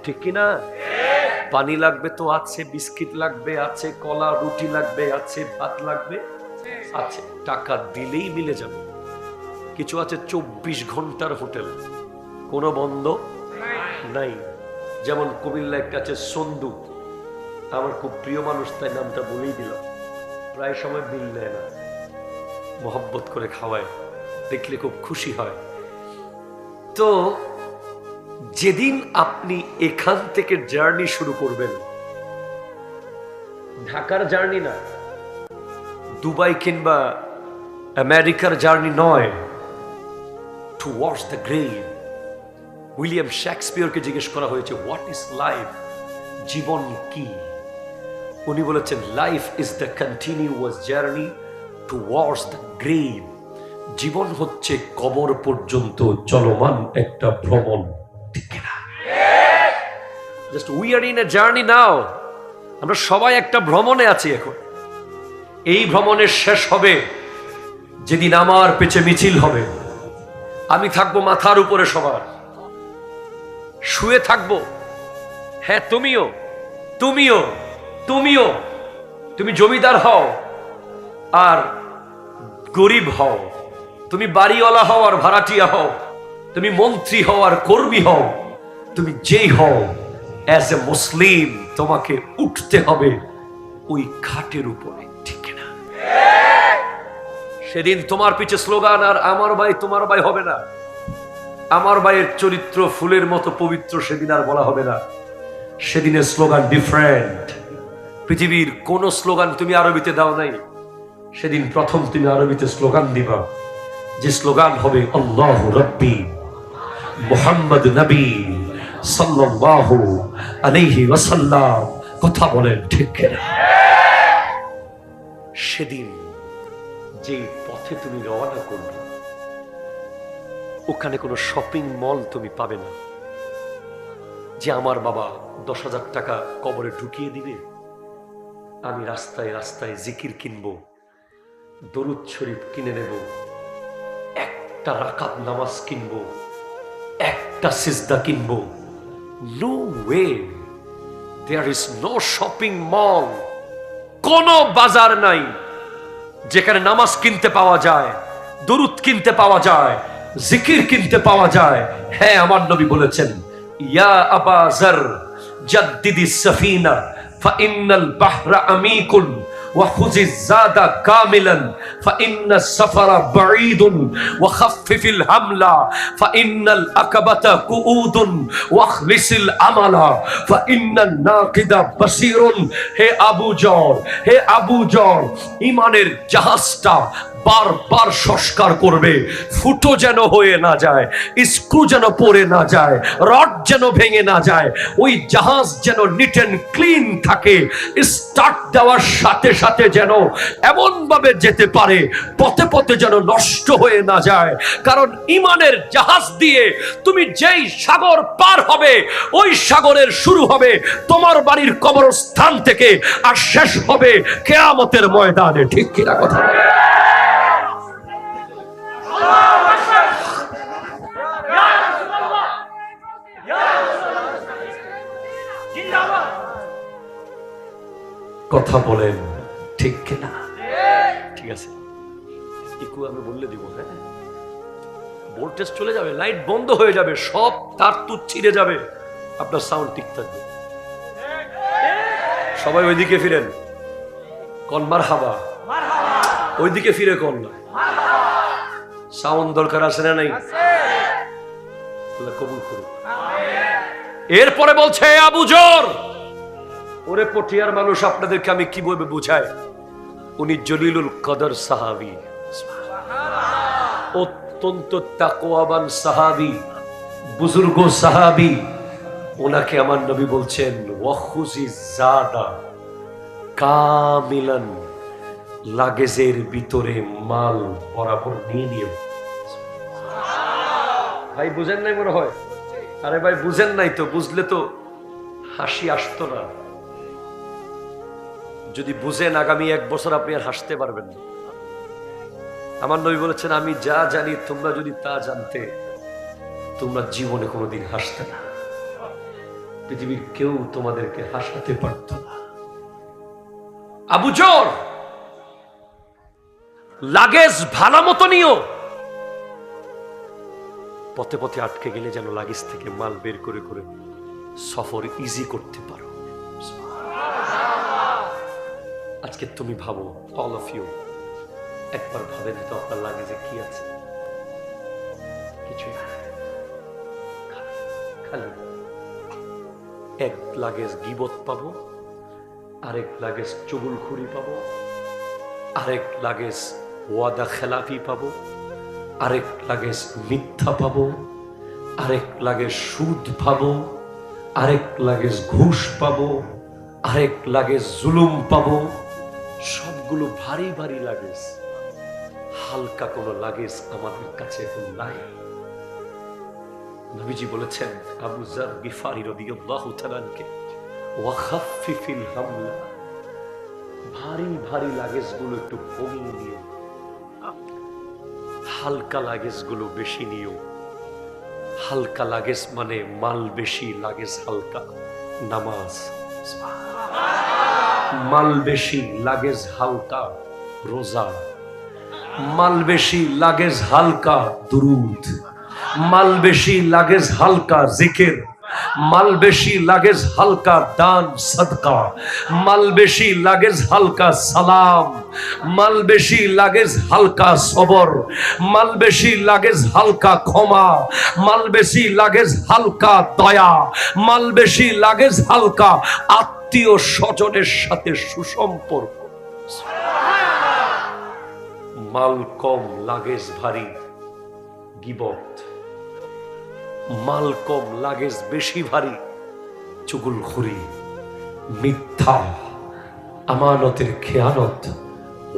ঠিক কিনা? পানি লাগবে তো আছে, বিস্কিট লাগবে আছে, কলা রুটি লাগবে আছে, ভাত লাগবে আছে, টাকা দিলেই মিলে যাবে। কিছু আছে 24 ঘন্টার হোটেল, কোনো বন্ধ নাই। যেমন কুমিল্লা একটা আছে সন্দু, আমার খুব প্রিয় মানুষ, তাই নামটা বলেই দিলাম। প্রায় সময় বিল নেয় না, মোহব্বত করে খাওয়ায়, দেখলে খুব খুশি হয়। তো যেদিন আপনি এখান থেকে জার্নি শুরু করবেন, ঢাকার জার্নি না, দুবাই কিংবা আমেরিকার জার্নি নয়, টুয়ার্ডস দ্য গ্রেভ। উইলিয়াম শেক্সপিয়রকে জিজ্ঞেস করা হয়েছে, হোয়াট ইজ লাইফ? জীবন কি? উনি বলেছেন, life is the continuous journey towards the grave. জীবন হচ্ছে কবর পর্যন্ত চলমান একটা ভ্রমণ, ঠিক না? Just we are in a journey now. আমরা সবাই একটা ভ্রমণে আছি এখন। এই ভ্রমণের শেষ হবে যেদিন আমার পেছনে মিছিল হবে। আমি থাকবো মাথার উপরে, সবার শুয়ে থাকবো। হ্যাঁ, তুমিও তুমিও তুমিও তুমি জমিদার হও আর গরিব হও, তুমি বাড়িওয়ালা হও আর ভাড়াটিয়া হও, তুমি মন্ত্রী হও আর কর্মী হও, তুমি যেই হও, অ্যাজ এ মুসলিম তোমাকে উঠতে হবে ওই খাটের উপরে, ঠিক না? সেদিন তোমার পিছে স্লোগান আর আমার ভাই তোমার ভাই হবে না। আমার ভাইয়ের চরিত্র ফুলের মতো পবিত্র সেদিন আর বলা হবে না। সেদিনের স্লোগান ডিফারেন্ট। পৃথিবীর কোন স্লোগান তুমি আরবিতে দাও নাই, সেদিন প্রথম তুমি আরবিতে স্লোগান দিবা, যে স্লোগান হবে আল্লাহু রাব্বি মুহাম্মদ নবী সাল্লাল্লাহু আলাইহি ওয়াসাল্লাম। কথা বলেন, ঠিক কিনা? সেদিন যে পথে তুমি রওনা করবে, ওখানে কোনো শপিং মল তুমি পাবে না যে আমার বাবা 10,000 টাকা কবরে ঢুকিয়ে দিবে। আমি রাস্তায় রাস্তায় জিকির কিনবো, দরুদ শরীফ কিনে নেব, একটা রাকাত নামাজ কিনবো, একটা সিজদা কিনবো। No way, there is no shopping mall. কোন বাজার নাই যেখানে নামাজ কিনতে পাওয়া যায়, দরুদ কিনতে পাওয়া যায়, জিকির কিনতে পাওয়া যায়। হ্যাঁ, আমার নবী বলেছেন, ইয়া আবা যার জাদ্দিদি সাফিনা ফাইন্নাল বাহরা আমিকুন ওয়া খুযিজ যাদা কামিলান ফাইন্নাস সাফারা বাঈদুন ওয়া খাফফিল হামলা ফাইন্নাল আকাবাতা কুউদুন ওয়াখলিসিল আমালা ফাইন্নান নাকিদা বাসীরুন। হে আবু জর, হে আবু জর, ঈমানের জাহাজটা বারবার সংস্কার করবে, ফুটো যেন হয়ে না যায়, স্ক্রু যেন পড়ে না যায়, রড যেন ভেঙে না যায়, ওই জাহাজ যেন নিট এন্ড ক্লিন থাকে, স্টার্ট দেওয়ার সাথে সাথে যেন এমন ভাবে যেতে পারে, পথে পথে যেন নষ্ট হয়ে না যায়। কারণ ঈমানের জাহাজ দিয়ে তুমি যেই সাগর পার হবে, ওই সাগরের শুরু হবে তোমার বাড়ির কবরস্থান থেকে, আর শেষ হবে কিয়ামতের ময়দানে। ঠিক কিনা কথা? কথা বলেন ঠিক কিনা? ঠিক আছে, একটু আমি বললে দিব। হ্যাঁ, ভোল্টেজ চলে যাবে, লাইট বন্ধ হয়ে যাবে, সব তার তুত ছিঁড়ে যাবে, আপনার সাউন্ড ঠিক থাকবে। সবাই ওইদিকে ফিরেন, কোন মারহাবা, ওইদিকে ফিরে কোন না। সাউন্ড দরকার আছে না নাই? কবুল করুন। এরপরে বলছে আবু যর, ওরে পটিয়ার মানুষ, আপনাদেরকে আমি কিভাবে বুঝাই, উনি জলিলুল কদর সাহাবী, অত্যন্ত তাকওয়াবান সাহাবী, বুজুর্গ সাহাবী। ওনাকে আমার নবী বলছেন ওয়াখুজি জাদা কামিলান, লাগেজের ভিতরে মাল বরাবর নিয়ে নিও। ভাই বুঝেন নাই মনে হয়? আরে ভাই বুঝেন নাই তো, বুঝলে তো হাসি আসতো না। যদি বুঝেন আগামী 1 বছর আপনি আর হাসতে পারবেন না। আমার নবী বলেছেন আমি যা জানি তোমরা যদি তা জানতে, তোমরা জীবনে কোনোদিন হাসতে না, পৃথিবীর কেউ তোমাদেরকে হাসাতে পারত না। আবু যর, লাগেজ ভালো মতো নিও, পথে পথে আটকে গেলে যেন লাগেজ থেকে মাল বের করে করে সফর ইজি করতে পারো। আজকে তুমি ভাবো, অল অফ ইউ একবার ভাবেন তো আপনার লাগেজে কি আছে? কিছুই না, খালি এক লাগেজ গীবত পাবো, আরেক লাগেজ চুগলখুরি পাবো, আরেক লাগেজ ওয়াদা খেলাফি পাবো, আরেক লাগেজ মিথ্যা পাবো, আরেক লাগেজ সুদ পাবো, আরেক লাগেজ ঘুষ পাবো, আরেক লাগেজ জুলুম পাবো। সবগুলো ভারী ভারী লাগেজ, হালকা কোনো লাগেজ আমাদের কাছে এখন নাই। নবীজি বলেছেন আবু যার গিফারি রাদিয়াল্লাহু তাআলা আনকে ওয়াখাফফিফিল হামলা, ভারী ভারী লাগেজ গুলো একটু কমিয়ে নিও, হালকা লাগেজ গুলো বেশি নিও। হালকা লাগেজ মানে মাল বেশি, লাগেজ হালকা, নামাজ। মাল বেশি, লাগেজ হালকা, রোজা। মাল বেশি, লাগেজ হালকা, দুরুদ। মাল বেশি, লাগেজ হালকা, জিকির। মাল বেশি, লাগেজ হালকা, দান সদকা। মাল বেশি, লাগেজ হালকা, সালাম। মাল বেশি, লাগেজ হালকা, সবর। মাল বেশি, লাগেজ হালকা, ক্ষমা। মাল বেশি, লাগেজ হালকা, দয়া। মাল বেশি, লাগেজ হালকা, আত্মীয় স্বজনের সাথে সুসম্পর্ক। মাল কম, লাগেজ ভারী, গীবত। মাল কম, লাগেজ বেশি ভারী, চুগলখুরি, মিথ্যা, আমানতের খেয়ানত,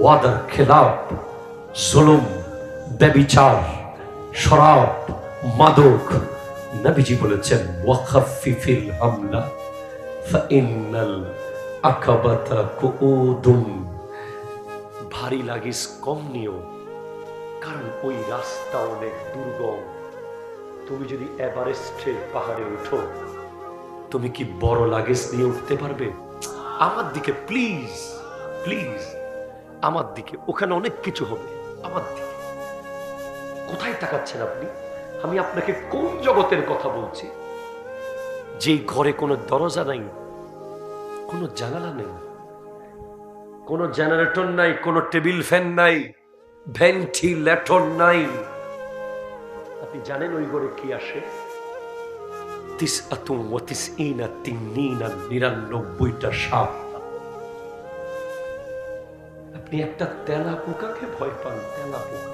ওয়াদার খেলাপ, জুলুম, ব্যভিচার, শরাব, মাদক। নবীজি বলেছেন ওয়াখাফফিফিল হামলা ফাইন্নাল আকাবাতা কুউদুন, ভারী লাগেজ কম নিও, কারণ ওই রাস্তা অনেক দুর্গম। তুমি যদি এভারেস্টের পাহাড়ে উঠো, তুমি কি বড় লাগেজ নিয়ে উঠতে পারবে? আমার দিকে প্লিজ, প্লিজ আমার দিকে, ওখানে অনেক কিছু হবে। আমার দিকে কোথায় তাকাচ্ছেন আপনি? আমি আপনাকে কোন জগতের কথা বলছি? যেই ঘরে কোনো দরজা নাই, কোনো জানালা নেই, কোনো জেনারেটর নাই, কোনো টেবিল ফ্যান নাই, ভেন্টিলেটর নাই। আপনি জানেন ওই ঘরে কি আসে? 99টা সাপ। আপনি একটা তেলা পোকাকে ভয় পান, তেলা পোকা,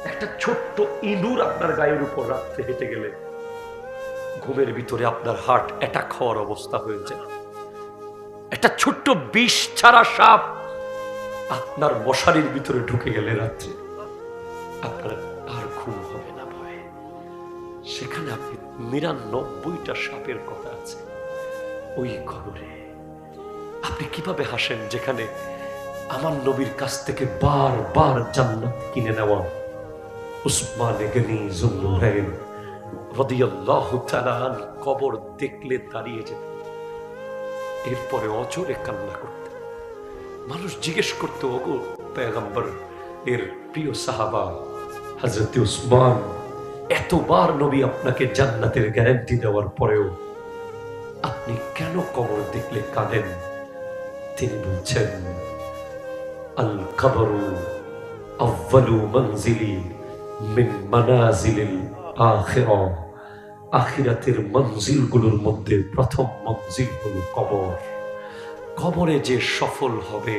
একটা ছোট্ট ইঁদুর আপনার গায়ের উপর রাত্রে হেঁটে গেলে ঘুমের ভিতরে আপনার হার্ট অ্যাটাক হওয়ার অবস্থা হয়ে যায়। একটা ছোট্ট বিষ ছাড়া সাপ আপনার মশারির ভিতরে ঢুকে গেলে রাত্রে আপনার আর ঘুম হবে না ভয়ে। সেখানে আপনি ৯৯টা সাপের কথা আছে ওই কবরে। আপনি কিভাবে হাসেন যেখানে আমার নবীর কাছ থেকে বারবার জান্নাত কিনে নেওয়া উসমান গনি যুন্নুরাইন রাদিয়াল্লাহু তাআলা কবর দেখলে দাঁড়িয়ে যেত, এরপরে অজরে কান্না করতে। মানুষ জিজ্ঞেস করতো, ওগো পয়গম্বর এর প্রিয় সাহাবা হযরত উসমান, এতবার নবী আপনাকে জান্নাতের গ্যারান্টি দেওয়ার পরেও আপনি কেন কবর দেখলে কাঁদেন? তিনি বলছেন, আল কবরু আউয়ালু মানজিলি মিন মানাজিলিল আখিরা। আখিরাতের মঞ্জিলগুলোর মধ্যে প্রথম মঞ্জিল হলো কবর। কবরে যে সফল হবে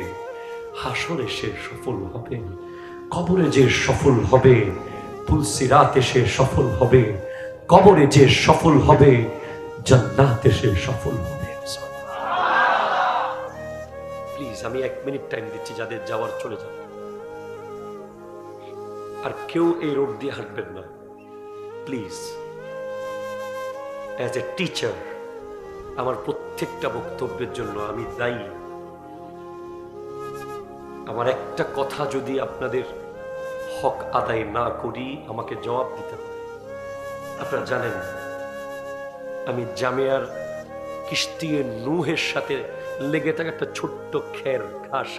হাসরে সে সফল হবে, কবরে যে সফল হবে পুলসিরাতে সে সফল হবে, কবরে যে সফল হবে জান্নাতে সে সফল হবে। প্লিজ আমি 1 মিনিট টাইম দিচ্ছি, যাদের যাওয়ার চলে যান। আর কেউ এই রোড দিয়ে হাঁটবেন না প্লিজ। অ্যাজ এ টিচার আমার প্রত্যেকটা বক্তব্যের জন্য আমি দায়ী। আমার একটা কথা যদি আপনাদের হক আদায় না করি আমাকে জবাব দিতে হবে। আপনারা জানেন আমি জামিয়ার কিস্তিয়ে নূহের সাথে লেগে থাকা একটা ছোট্ট খের ঘাস,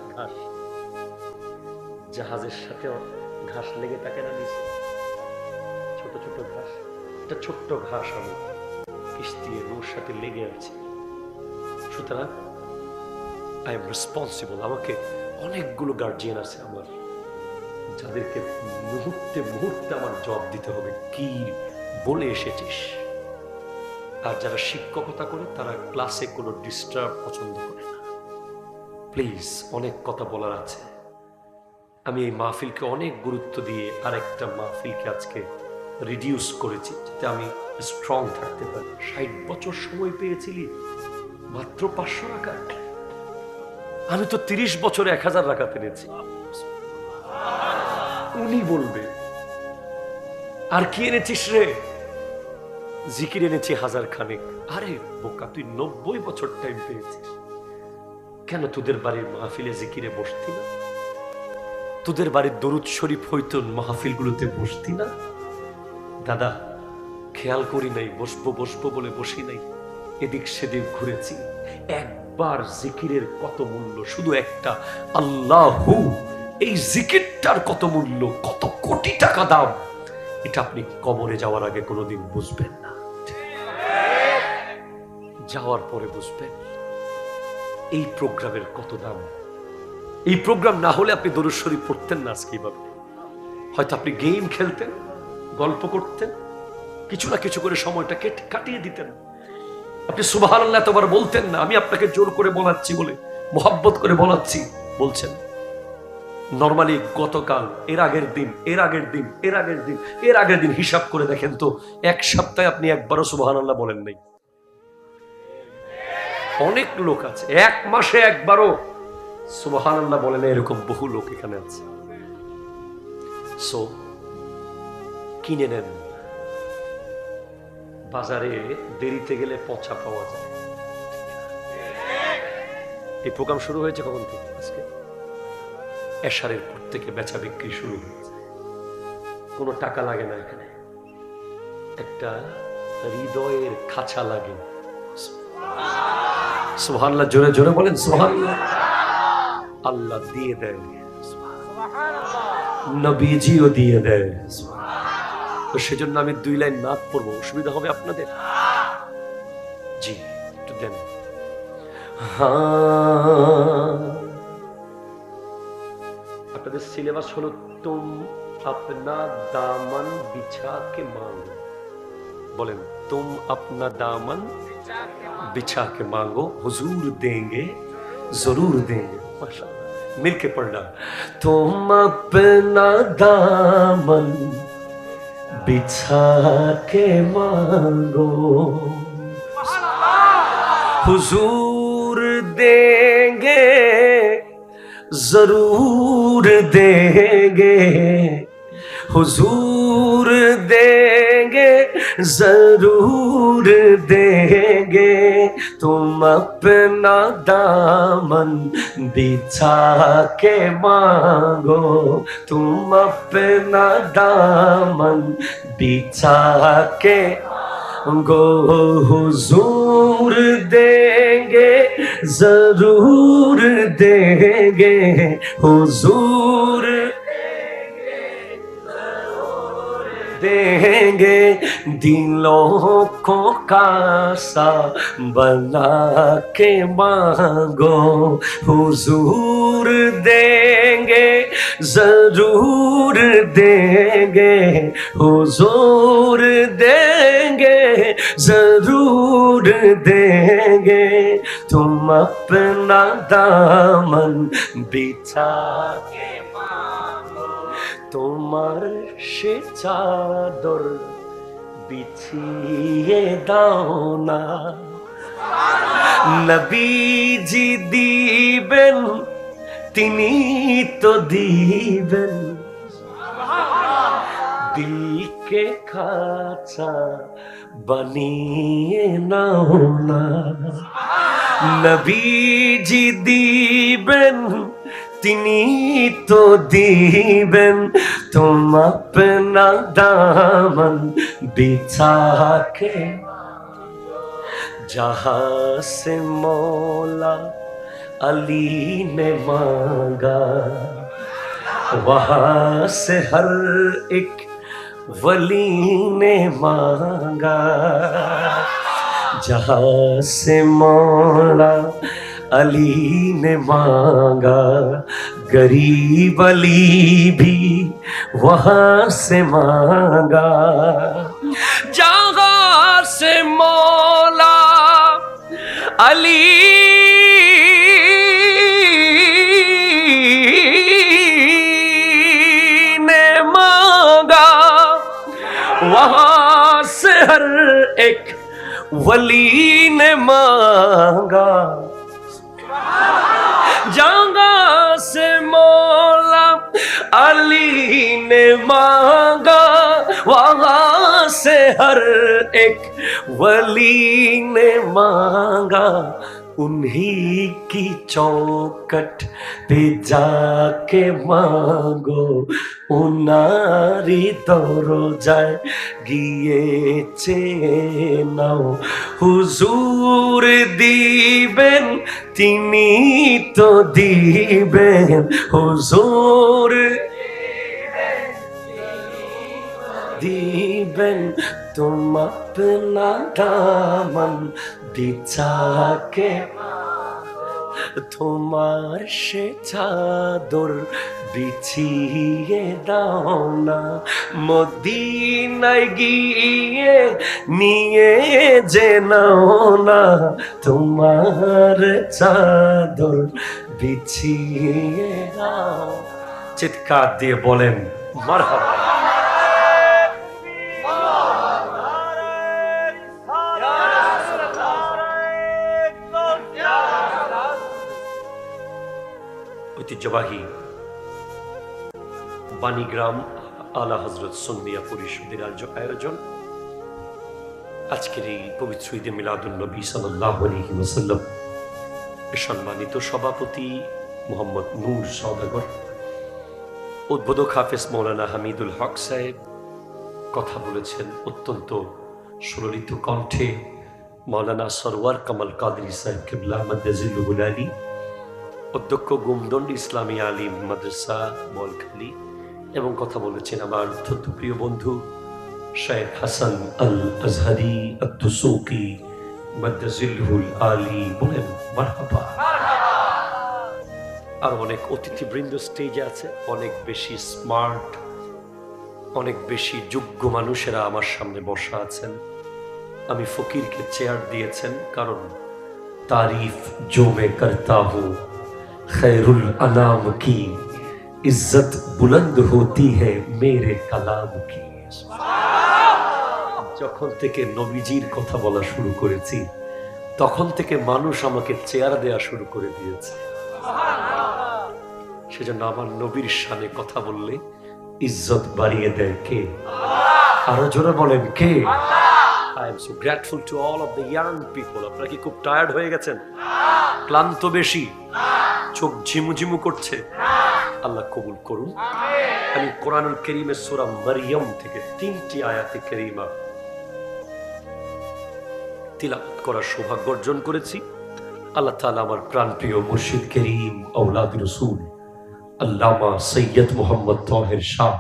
জাহাজের সাথে ঘাস লেগে থাকে না নিচে, ছোট ছোট ঘাস, একটা ছোট্ট ঘাস আমি কিস্তিয়ে নূর সাথে লেগে আছে। সুতরাং আই এম রেসপন্সিবল। আমাকে অনেকগুলো গার্জিয়ান আছে আমার, যাদেরকে মুহূর্তে মুহূর্তে আমার জবাব দিতে হবে, কি বলে এসেছিস। আর যারা শিক্ষকতা করে তারা ক্লাসে কোনো ডিস্টার্ব পছন্দ করে না। প্লিজ, অনেক কথা বলার আছে। আমি এই মাহফিলকে অনেক গুরুত্ব দিয়ে আরেকটা মাহফিলকে আজকে রিডিউস করেছি, যাতে আমি স্ট্রং থাকতে পারি। ৬০ বছর সময় পেয়েছিলি, মাত্র ৫০০ রাকাত। আমি তো ৩০ বছরে ১০০০ রাকাত এনেছি। উনি বলবে আর কি এনেছিস রে? জিকির এনেছি ১০০০ খানেক। আরে বোকা, তুই ৯০ বছর টাইম পেয়েছিস, কেন তোদের বাড়ির মাহফিলে জিকিরে বসতি না? তোদের বাড়ির দরুদ শরীফ হইতো মাহফিলগুলোতে বসতি না? দাদা, খেয়াল করি নাই, বসবো বসবো বলে বসি নাই, এদিক সেদিক ঘুরেছি। একবার জিকিরের কত মূল্য, শুধু একটা আল্লাহু, এই জিকিরটার কত মূল্য, কত কোটি টাকা দাম, এটা আপনি কবরে যাওয়ার আগে কোনোদিন বুঝবেন না, যাওয়ার পরে বুঝবেন এই প্রোগ্রামের কত দাম। এই প্রোগ্রাম না হলে আপনি দরুদ শরীফ পড়তেন না আজকে এইভাবে। হয়তো আপনি গেম খেলতেন, গল্প করতেন, কিছু না কিছু করে সময়টা কাটিয়ে দিতেন। আপনি সুবহানাল্লাহ এতবার বলতেন না, আমি আপনাকে জোর করে বলাচ্ছি বলে, মোহাব্বত করে বলাচ্ছি বলছেন। নরমালি গতকাল, এর আগের দিন, এর আগের দিন, এর আগের দিন, এর আগের দিন হিসাব করে দেখেন তো, এক সপ্তাহে আপনি একবারও সুবহানাল্লাহ বলেন নাই। অনেক লোক আছে 1 মাসে একবারও সুবহানাল্লাহ বলে না, এরকম বহু লোক এখানে আছে। সো কিনে নেন, বাজারে দেরিতে গেলে পচা পাওয়া যায়। এই প্রোগ্রাম শুরু হয়েছে কখন থেকে? আজকে এশারের পর থেকে বেচা বিক্রি শুরু হয়েছে। কোনো টাকা লাগে না, এখানে একটা হৃদয়ের খাঁচা লাগে। সুবহানাল্লাহ, জোরে জোরে বলেন সুবহানাল্লাহ। আল্লাহ দিয়ে দেয়, নবীজিও দিয়ে দেয়। তো সেজন্য আমি 2 লাইন নাত পড়বো, অসুবিধা হবে আপনাদের? জি, একটু দেন। আপনাদের সিলেবাস হলো তুম আপনা দামন বিছা কে মাঙ্গো। বলেন, তুম আপনা দামন বিছা কে মাঙ্গো, হুজুর দেंगे जरूर देंगे। माशाअल्लाह, मिलके पढ़ना। तुम अपना दामन बिछा के मांगो, हुजूर देंगे जरूर देंगे, हुजूर देंगे जरूर देंगे। तुम अपना दामन बिछा के मांगो, तुम अपना दामन बिछा के गो, हुजूर देंगे जरूर देंगे, हुजूर देंगे। दिलों को कासा बना के मांगो, हुजूर देंगे जरूर देंगे, हुजूर देंगे जरूर देंगे। तुम अपना दामन बिछा के मांगो, তোমার সে চাদর বিছিয়ে দাও না, নবীজি দিবেন তিনি তো দিবেন, দিলকে খাঁচা বানিয়ে নাও না, নবীজি দিবেন তিনি তো দিবেন। तुम अपना दामन बिछा के, जहां से मौला अली ने मांगा, वहां से हर एक वली ने मांगा। जहां से मौला अली ने मांगा, गरीब अली भी वहां से मांगा। जहां से मौला अली ने मांगा, वहां से हर एक वली ने मांगा। जहां से मौला अली ने मांगा, वहां से हर एक वली ने मांगा। उन्हीं की चौखट पे जाके मांगो, उनारी दरजाয় গিয়েছে নাও, হুজুর দিবেন তিনি তো দিবেন, হুজুর দিবেন। तुम अपना दामन बिछा के, তোমার সে চাদর বিছিয়ে দাও না, মদিনায় গিয়ে নিয়ে যে নাও না, তোমার চাদর বিছিয়ে দাও। চিৎকার দিয়ে বলেন মারহাবা। ঐতিহ্যবাহী বাণীগ্রাম আলা হযরত সুন্নিয়া পরিষদের আয়োজন আজকের এই পবিত্র ঈদে মিলাদুন নবী সাল্লাল্লাহু আলাইহি ওয়াসাল্লাম সম্মানিত সভাপতি মোহাম্মদ নূর সওদাগর, উদ্বোধক হাফেজ মাওলানা হামিদুল হক সাহেব, কথা বলেছেন অত্যন্ত সুললিত কণ্ঠে মাওলানা সরওয়ার কামাল কাদরি সাহেব কিবলা মাদ্দাজিলুল আলী, অধ্যক্ষ গুমদন্ড ইসলামী আলিম মাদ্রাসা বলখালী, এবং কথা বলেছেন আমার অত্যন্ত প্রিয় বন্ধু শেখ হাসান আল আজহারি আদ-দুসুকি মাদ্দাজিলুল আলী। বলেন মারহাবা। আর অনেক অতিথিবৃন্দ স্টেজে আছে, অনেক বেশি স্মার্ট, অনেক বেশি যোগ্য মানুষেরা আমার সামনে বসা আছেন। আমি ফকিরকে চেয়ার দিয়েছেন কারণ तारीफ जो मैं करता हूँ खैरुल अनाम की इज्जत बुलंद होती है मेरे कलाम की। যখন থেকে নবীজির কথা বলা শুরু করেছি তখন থেকে মানুষ আমাকে চেয়ার দেয়া শুরু করে দিয়েছে। সেজন্য আমার নবীর শানে কথা বললে ইজ্জত বাড়িয়ে দেয় কে? আরো জোরে বলেন কে? I am so grateful to all of the young people. আপনারা কি খুব টায়ার্ড হয়ে গেছেন? ক্লান্ত বেশি? চোখ ঝিমুঝিমু করছে? আল্লাহ কবুল করুন। আমি কোরআনুল কারীমের সূরা মারইয়াম থেকে 3টি আয়াতে কারীমা তিলাওয়াত করার সৌভাগ্য অর্জন করেছি। আল্লাহ তাআলা আমার প্রাণপ্রিয় মুর্শিদ করিম আওলাদ রাসূল আল্লামা সৈয়দ মুহাম্মদ তাহের শাহ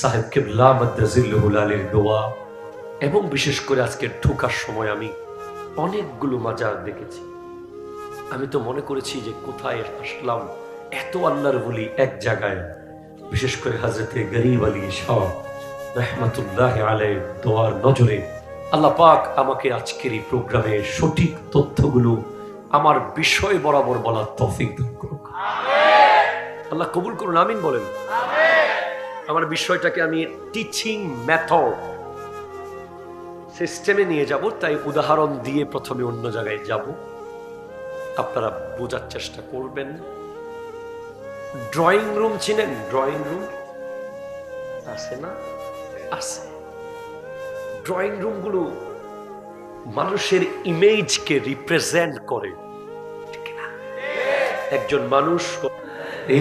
সাহেব কিবলা মাদ্দাজিল্লাহুল আলীর দোয়া এবং বিশেষ করে আজকে ঢোকার সময় আমি অনেকগুলো মাজার দেখেছি। আমি তো মনে করেছি যে কোথায় আসলাম, এত আল্লাহর ওলি এক জায়গায়। বিশেষ করে হযরতে গরিব আলী শাহ রাহমাতুল্লাহ আলাইহির দোয়ার নজরে আল্লাহ পাক আমাকে আজকের এই প্রোগ্রামে সঠিক তথ্যগুলো আমার বিষয় বরাবর বলার তৌফিক দান করুন। আল্লাহ কবুল করুন, আমিন বলেন। আমার বিষয়টাকে আমি টিচিং মেথড সিস্টেমে নিয়ে যাব, তাই উদাহরণ দিয়ে প্রথমে অন্য জায়গায় যাব, আপনারা বোঝার চেষ্টা করবেন। ড্রয়িং রুম চিনেন? ড্রয়িং রুম আছে না? আছে। ড্রয়িং রুমগুলো মানুষের ইমেজকে রিপ্রেজেন্ট করে, ঠিক না? একজন মানুষ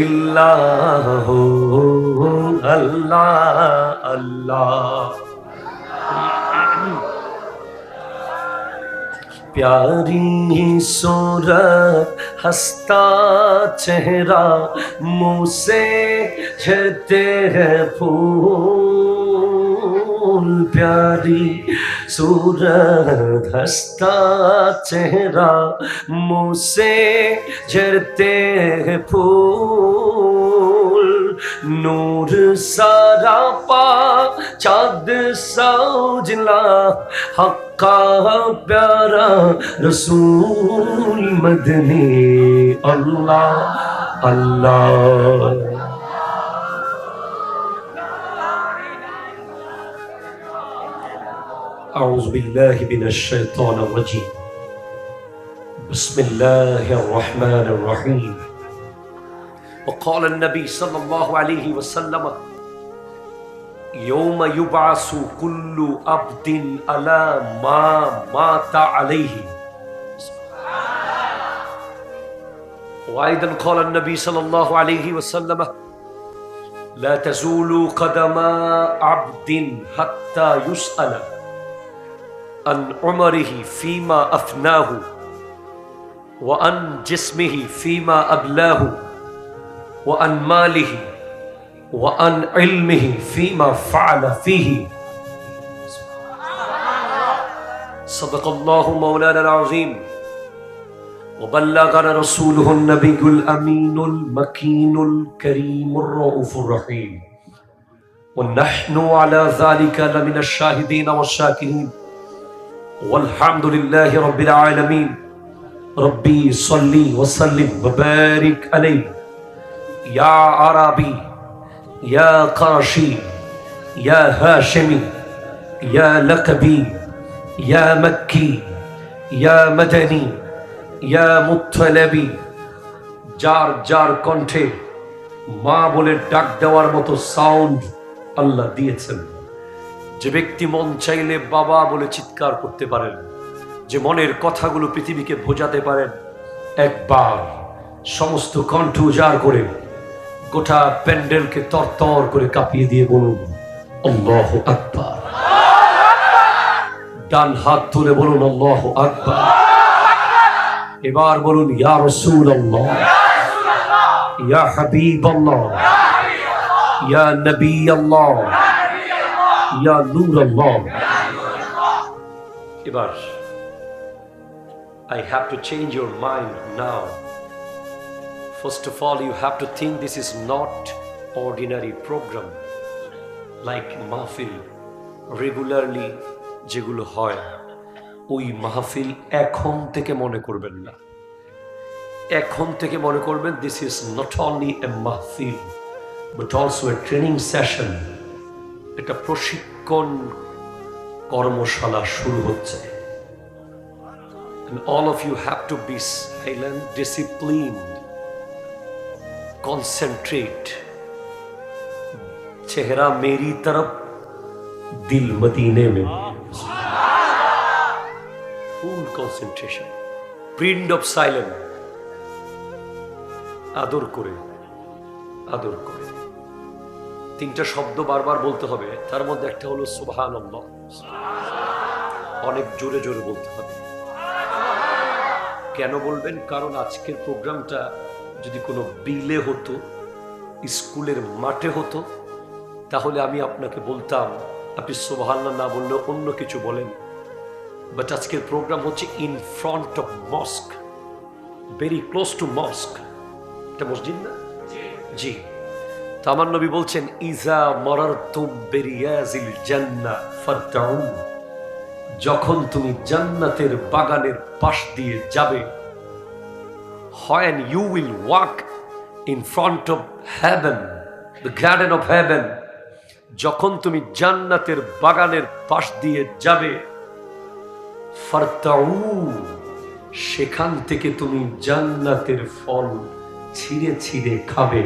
ইল্লাহু আল্লাহ আল্লাহ प्यारी सूरत हंसता चेहरा मुँह से झरते हैं फूल, प्यारी सूरत हंसता चेहरा मुँह से झरते हैं फूल, नूर सारा पा चाँद सा उजला हक्का प्यारा रसूल मदनी अल्लाह अल्लाह। أعوذ بالله من الشيطان الرجيم بسم الله الرحمن الرحيم وقال النبي صلى الله عليه وسلم يوم يبعث كل عبد على ما مات عليه وأيضا قال النبي صلى الله عليه وسلم لا تزول قدم عبد حتى يسأل عن عمره فيما أفناه وعن جسمه فيما أبلاه وعن ماله وعن علمه فيما فعل فيه صدق الله مولانا العظيم وبلغنا رسوله النبي الأمين المكين الكريم الرؤوف الرحيم ونحن على ذلك لمن الشاهدين والشاكرين والحمد لله رب العالمين ربي صلي وسلم وبارك عليه يا عربي يا قرشي يا هاشمي يا لقبي يا مكي يا مدني يا مطلبي যার যার কণ্ঠে মা বলে ডাক দেওয়ার মতো সাউন্ড আল্লাহ দিয়েছেন। যে ব্যক্তি মন চাইলে বাবা বলে চিৎকার করতে পারেন, যে মনের কথাগুলো পৃথিবীকে বোঝাতে পারেন, একবার সমস্ত কণ্ঠ উজাড় করে গোটা প্যান্ডেলকে তরতর করে কাঁপিয়ে দিয়ে বলুন আল্লাহু আকবার। ডান হাত তুলে বলুন আল্লাহু আকবার। এবার বলুন ইয়া রাসূলুল্লাহ, ইয়া হাবিবাল্লাহ, ইয়া নবী আল্লাহ, ইয়া নূর আল্লাহ। এবার I have to change your mind now. First of all, you have to think this is not ordinary program like mahfil regularly যেগুলো হয় ওই মাহফিল এখন থেকে মনে করবেন না। এখন থেকে মনে করবেন this is not only a mahfil but also a training session. এটা প্রশিক্ষণ কর্মশালা শুরু হচ্ছে। And all of you have to be silent, disciplined, concentrate. चेहरा मेरी तरफ, दिल मदीने में। Full concentration. Print of silence. আদর করে আদর করে তিনটা শব্দ বারবার বলতে হবে। তার মধ্যে একটা হলো সুবহানাল্লাহ, অনেক জোরে জোরে বলতে হবে। কেন বলবেন? কারণ আজকের প্রোগ্রামটা যদি কোনো বিলে হতো, স্কুলের মাঠে হতো, তাহলে আমি আপনাকে বলতাম আপনি সুবহানাল্লাহ না বললে অন্য কিছু বলেন। বাট আজকের প্রোগ্রাম হচ্ছে in front of mosque, very close to mosque. এটা মসজিদ না? জি। তো আমার নবী বলছেন ইজা মারারতুম বিরিয়াজিল জান্নাহ ফারতাউন, যখন তুমি জান্নাতের বাগানের পাশ দিয়ে যাবে, when you will walk in front of heaven, the garden of heaven, যখন তুমি জান্নাতের বাগানের পাশ দিয়ে যাবে, ফারতাউ, সেখান থেকে তুমি জান্নাতের ফল ছিঁড়ে ছিঁড়ে খাবে।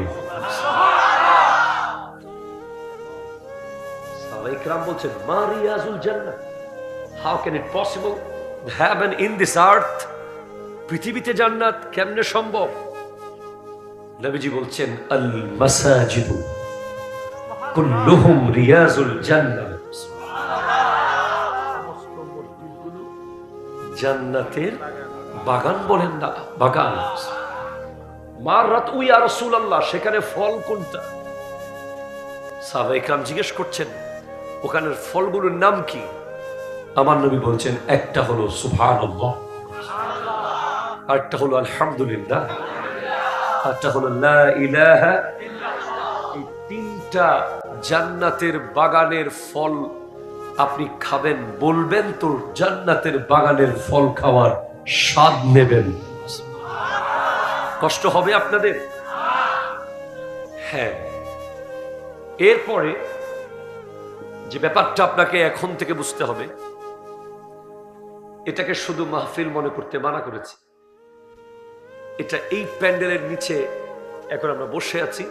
সাহাবায়ে কেরাম বলছেন মা রিয়াজুল জান্নাহ, how can it possible? Heaven in this earth, পৃথিবীতে জান্নাত কেমনে সম্ভব? নবীজি বলছেন আল মাসাজিদু কুল্লুহুম রিয়াজুল জান্নাহ, জান্নাতের বাগান বলেন না, বাগান। মাররাত ইয়া রাসূলুল্লাহ, সেখানে ফল কোনটা? সাহাবায়ে কেরাম জিজ্ঞেস করছেন ওখানের ফলগুলোর নাম কি? আমার নবী বলছেন একটা হলো সুবহানাল্লাহ, আরেকটা হলো আলহামদুলিল্লাহ, আরেকটা হলো লা ইলাহা। এই তিনটা জান্নাতের বাগানের ফল আপনি খাবেন, বলবেন তো জান্নাতের বাগানের ফল খাওয়ার স্বাদ নেবেন। কষ্ট হবে আপনাদের? হ্যাঁ। এরপরে যে ব্যাপারটা আপনাকে এখন থেকে বুঝতে হবে, এটাকে শুধু মাহফিল মনে করতে মানা করেছে। এটা এই প্যান্ডেলের নিচে এখন আমরা বসে আছি।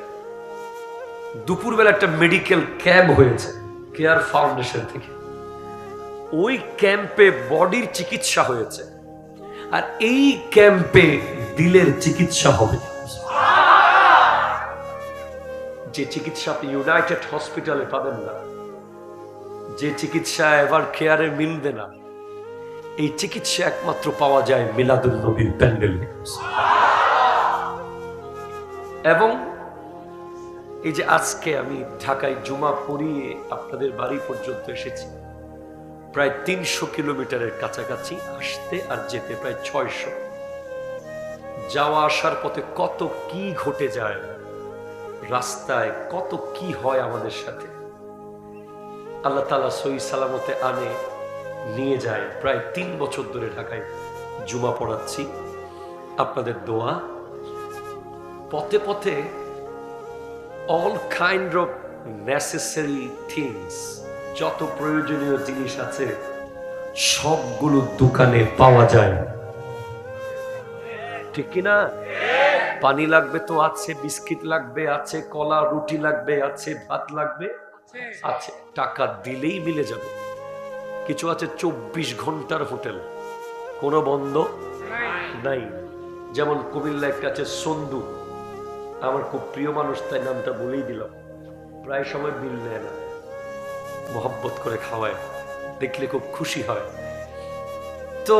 দুপুরবেলা একটা মেডিকেল ক্যাম্প হয়েছে কেয়ার ফাউন্ডেশন থেকে। ওই ক্যাম্পে বডির চিকিৎসা হয়েছে, আর এই ক্যাম্পে দিলের চিকিৎসা হবে। যে চিকিৎসা আপনি ইউনাইটেড হসপিটালে পাবেন না, যে চিকিৎসা এভার কেয়ারে মিলবে না, এই চিকিৎসা একমাত্র পাওয়া যায় মিলাদুন নবীর প্যান্ডেলে। এবং এই যে আজকে আমি ঢাকায় জুমা পড়িয়ে আপনাদের বাড়ি পর্যন্ত এসেছি, প্রায় 300 কিলোমিটারের কাছাকাছি, আসতে আর যেতে প্রায় 600। যাওয়া আসার পথে কত কি ঘটে যায়, রাস্তায় কত কি হয় আমাদের সাথে। আল্লাহ তাআলা সহি সালামতে আনে, নিয়ে যায়। প্রায় 3 বছর ধরে ঢাকায় জুমা পড়াচ্ছি। আপনাদের দোয়া, পথে পথে all kind of necessary things, যত প্রয়োজনীয় জিনিস আছে সবগুলো দোকানে পাওয়া যায়, ঠিক কিনা? পানি লাগবে তো আছে, বিস্কিট লাগবে আছে, কলা রুটি লাগবে আছে, ভাত লাগবে আছে, টাকা দিলেই মিলে যাবে। কিছু আছে 24 ঘন্টার হোটেল, কোনো বন্ধ নাই। যেমন কুমিল্লা একটা আছে সন্দু, আমার খুব প্রিয় মানুষ, তাই নামটা বলেই দিলাম। প্রায় সময় বিল নেয় না, মহব্বত করে খাওয়ায়, দেখলে খুব খুশি হয়। তো